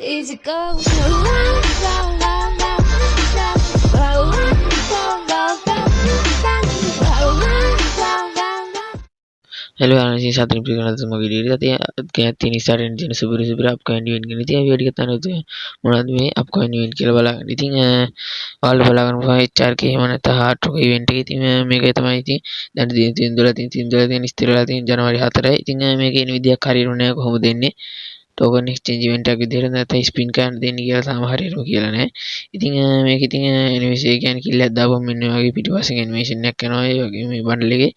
Easy go, go, go, go, go, go, go, hello यार जी साथ में प्रिय नाथ मगी डेरी जाते हैं क्या तीन स्टार इंजन सुबह सुबह आपको इवेंट करनी थी अभी करता है तो मुराद में आपको इवेंट के वाला करनी थी వాళ్ళు బలాగన ఇచ్చారు ఏమనైతే హార్ట్ ఈవెంట్ కి మీకు అయితే దాంట్లో तीन स्थिर जनवरी 7 ඉතින් මේක එන විදියක් හරියුනේ නැහැ කොහොමද එන්නේ टोकन एक्सचेंज इवेंट එකක් විදිහට නැත්නම් ස්පින් කාඩ් දෙන්න කියලා තාම හරියටම කියලා නැහැ. ඉතින් මේක ඉතින් ඇනිමේෂන් කියන්නේ කිල්ලක් දාපුවම මෙන්න මේ වගේ පිටිපස්සෙන් ඇනිමේෂන් එකක් යනවා. ඒ වගේ මේ බන්ඩල් එකේ.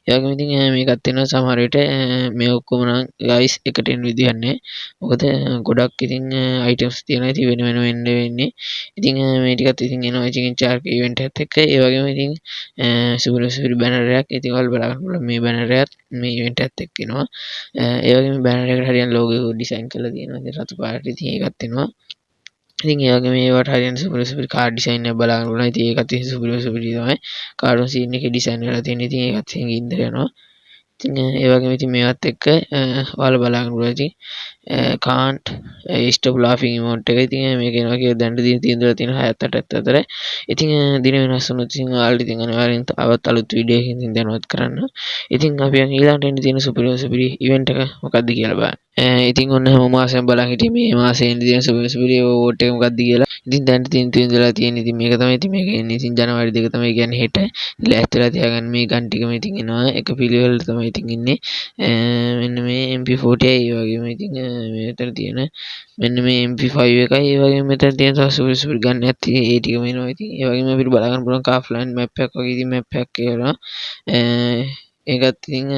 ඒ වගේම ඉතින් මේකත් වෙනවා සමහර විට මේ ඔක්කොම නම් ගයිස් එකට එන විදිහක් නැහැ. මොකද ගොඩක් ඉතින් අයිටම්ස් තියෙනවා. ඉතින් වෙන වෙන්නේ. ඉතින් මේ ටිකත් ඉතින් එනවා. ඉතින් චාර්ක් ඉවෙන්ට් එකත් එක්ක ඒ වගේම ඉතින් සුපිරි බැනර් එකක්. ඉතින් ඔයාලා බලන්න පුළුවන් මේ බැනර් එකත් මේ ඉවෙන්ට් එකත් එක්ක එනවා. ඒ වගේම බැනර් එකට හරියන ලෝගෝ ඩිසයින් කරලා තියෙනවා. ඉතින් රතු පාට ඉතින් ඒකත් එනවා. ඉතින් ඒ වගේම ඒවට හරියන සුපිරි කාඩ් ඩිසයින් එක බලන්න පුළුවන්. ඉතින් ඒකත් ඉතින් සුපිරි තමයි. කාඩ් සීන් එකේ ඩිසයින් කරලා තියෙන. ඉතින් ඒකත් ඉතින් ගින්දර යනවා. ඉතින් ඒ වගේම ඉතින් මේවත් එක්ක ඔයාලා බලන්න පුළුවන්. ඉතින් can't stop laughing emote එක. ඉතින් මේක එනවා කියලා දැනට තියෙන 7-8 අතර. ඉතින් දින වෙනස් වුණොත් ඉතින් ඔයාලට ඉතින් අනිවාර්යෙන් තවත් අලුත් වීඩියෝ එකකින් ඉතින් දැනුවත් කරන්න. ඉතින් අපි ඊළඟට එන්න තියෙන සුපිරි ඉවෙන්ට් එක මොකක්ද කියලා බලන්න. ඉතින් ඔන්න හැම මාසෙම බලන් හිටියේ මේ මාසේ එන්න තියෙන සුපිරි වෝට් එක මොකක්ද කියලා. ඉතින් දැන් තියෙනවා ඉතින් මේක තමයි ඉතින් මේක එන්නේ ඉතින් ජනවාරි 2 තමයි කියන්නේ හෙට. ලෑස්තිලා තියාගන්න මේ ගන් ටිකම ඉතින් එනවා. එක පිළිවෙලට තමයි ඉතින් ඉන්නේ. මෙන්න මේ MP40 ඒ වගේම ඉතින් මෙතන තියෙන මෙන්න මේ MP5 එකයි ඒ වගේම මෙතන තියෙන තව සුපිරි ගන් එකක් ඒ ටිකම එනවා. ඉතින් ඒ වගේම අපිට බලා ගන්න පුළුවන් කාෆ්ලයින් මැප් එකක් වගේ ඉතින් මැප් එකක් කියලා. ඒකත් ඉතින්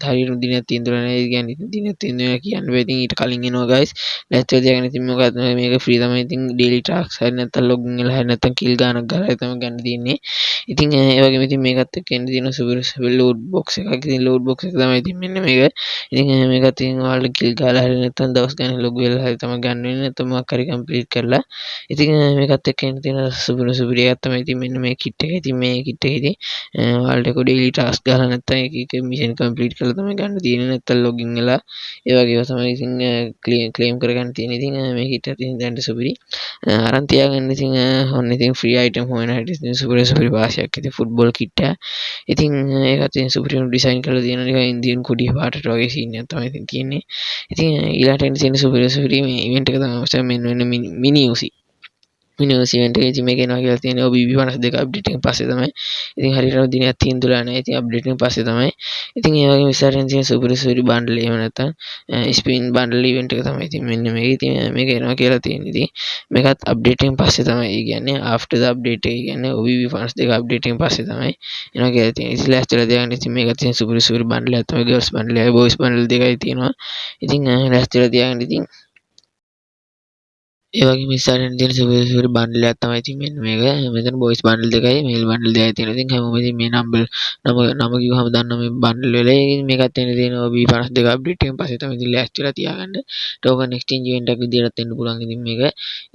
හරියට දිනයක් තියෙනවා නේද කියන්නේ දිනයක් තියෙනවා කියන්න බෑ. ඉතින් ඊට කලින් එනවා guys. ලැස්තිලා තියාගෙන ඉතින් මොකද මේක ෆ්‍රී තමයි. ඉතින් ඩේලි ටාස්ක් හරි නැත්නම් ලොගින් වෙලා හරි නැත්නම් කිල් ගානක් ගහලා තමයි ගන්න තියෙන්නේ. ඉතින් ඒ වගේම ඉතින් මේකත් එක්ක එන්න තියෙන සුපිරි ලෝඩ් බොක්ස් එකක්. ඉතින් ලෝඩ් බොක්ස් එක තමයි ඉතින් මෙන්න මේක. ඉතින් මේකත් ඉතින් ඔයාලට කිල් ගාලා හරි නැත්නම් දවස් ගානේ ලොග් වෙලා හරි තමයි ගන්න වෙන්නේ. නැත්නම් මොකක් හරි කම්ප්ලීට් කරලා. ඉතින් මේකත් එක්ක එන්න තියෙන සුපිරි එකක් තමයි ඉතින් මෙන්න මේ කිට් එක. ඉතින් මේ කිට් එකේ ඉතින් ඔයාලට ඩේලි ටාස්ක් ගහලා නැත්නම් එක මිෂන් කම්ප්ලීට් කරලා තමයි ගන්න තියෙන්නේ. නැත්නම් ලොගින් වෙලා ඒ වගේ ඒවා තමයි ඉතින් ක්ලේම් කරගන්න තියෙන්නේ. ඉතින් මේ කිට් එක ඉතින් දැන් සුපිරි අරන් තියාගන්න. ඉතින් ඔන්න ඉතින් ෆ්‍රී අයිටම් හොයන හැටි ඉතින් සුපිරි වාසියක්. ඉතින් ෆුට්බෝල් කිට් එක. ඉතින් ඒකත් ඉතින් සුපිරිම ඩිසයින් කරලා තියෙන නිකන් ඉන්දියන් කුඩිය පාටට වගේ සීන් එකක් තමයි ඉතින් තියෙන්නේ. ඉතින් ඊළඟට එන්න තියෙන සුපිරි මේ ඉවෙන්ට් එක තමයි මෙන්න මිනි UC ඉවෙන්ට් එකේ ඉතින් මේක එනවා කියලා තියෙනවා BB52 අප්ඩේට් එකෙන් පස්සේ තමයි. ඉතින් හරියටම දිනයක් තියෙන්තුලා නැහැ. ඉතින් අප්ඩේට් එකෙන් පස්සේ තමයි. ඉතින් ඒ වගේම ඉස්සරහින් තියෙන සුපිරි බන්ඩල් එහෙම නැත්නම් ස්පින් බන්ඩල් ඉවෙන්ට් එක තමයි ඉතින් මෙන්න මේක. ඉතින් මේක එනවා කියලා තියෙනවා. ඉතින් මේකත් අප්ඩේට් එකෙන් පස්සේ තමයි. ඒ කියන්නේ after the update එක කියන්නේ BB52 අප්ඩේට් එකෙන් පස්සේ තමයි එනවා කියලා තියෙනවා. ඉතින් ලෑස්තිලා තියාගන්න. ඉතින් මේකත් තියෙන සුපිරි බන්ඩල් එකක් තමයි ගර්ල්ස් බන්ඩල් එකයි බොයිස් බන්ඩල් දෙකයි තියෙනවා. ඉතින් ලෑස්තිලා තියාගන්න. ඉතින් ඒ වගේම ඉස්සරහින් තියෙන සුපිරි බන්ඩල් එකක් තමයි ඉතින් මෙන්න මේක. මෙතන බොයිස් බන්ඩල් දෙකයි මේල් බන්ඩල් දෙකයි තියෙනවා. ඉතින් හැමෝම ඉතින් මේ නම කිව්වම දන්න මේ බන්ඩල් වල. ඉතින් මේකත් එන්න තියෙනවා B52 අප්ඩේට් එකෙන් පස්සේ තමයි ඉතින් ලෑස්තිලා තියාගන්න. ටෝකන් එක්ස්චේන්ජ් ඉවෙන්ට් එකක් විදිහට එන්න පුළුවන් ඉතින් මේක.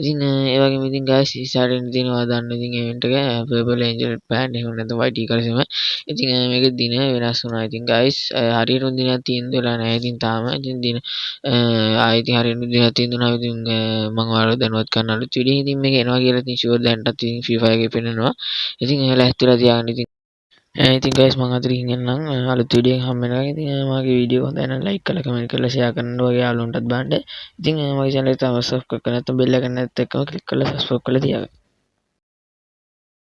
ඉතින් ඒ වගේම ඉතින් guys ඉස්සරහින් තියෙනවා දන්න ඉතින් ඉවෙන්ට් එක Purple Angel Band එහෙම නැත්නම් YT කලසම. ඉතින් මේක දින වෙනස් වුණා. ඉතින් guys හරියටම දිනක් තියෙන්න වෙලා නැහැ. ඉතින් තාම ඉතින් දින ඉතින් හරියටම දිනක් තියෙන්න උනා. ඉතින් මම දැනුවත් කරන්න අලුත් වීඩියෝ ඉතින් මේක එනවා කියලා ඉතින් ෂුවර් දැන්ටත් ඉතින් ෆ්‍රී ෆයර් එකේ පෙන්නනවා. ඉතින් ලැස්තිලා තියාගන්න. ඉතින් guys මම අතරින් එන්නම් අලුත් වීඩියෝ එකක් හම්බ වෙනවා. ඉතින් මගේ වීඩියෝ හොඳයි නම් ලයික් කරලා කමෙන්ට් කරලා ෂෙයා කරන්න ඔයගේ යාළුවන්ටත් බලන්න. ඉතින් මගේ channel එක තව සබ්ස්ක්‍රයිබ් කරලා නැත්නම් බෙල් එක නැත්නම් ක්ලික් කරලා සබ්ස්ක්‍රයිබ් කරලා තියාගන්න.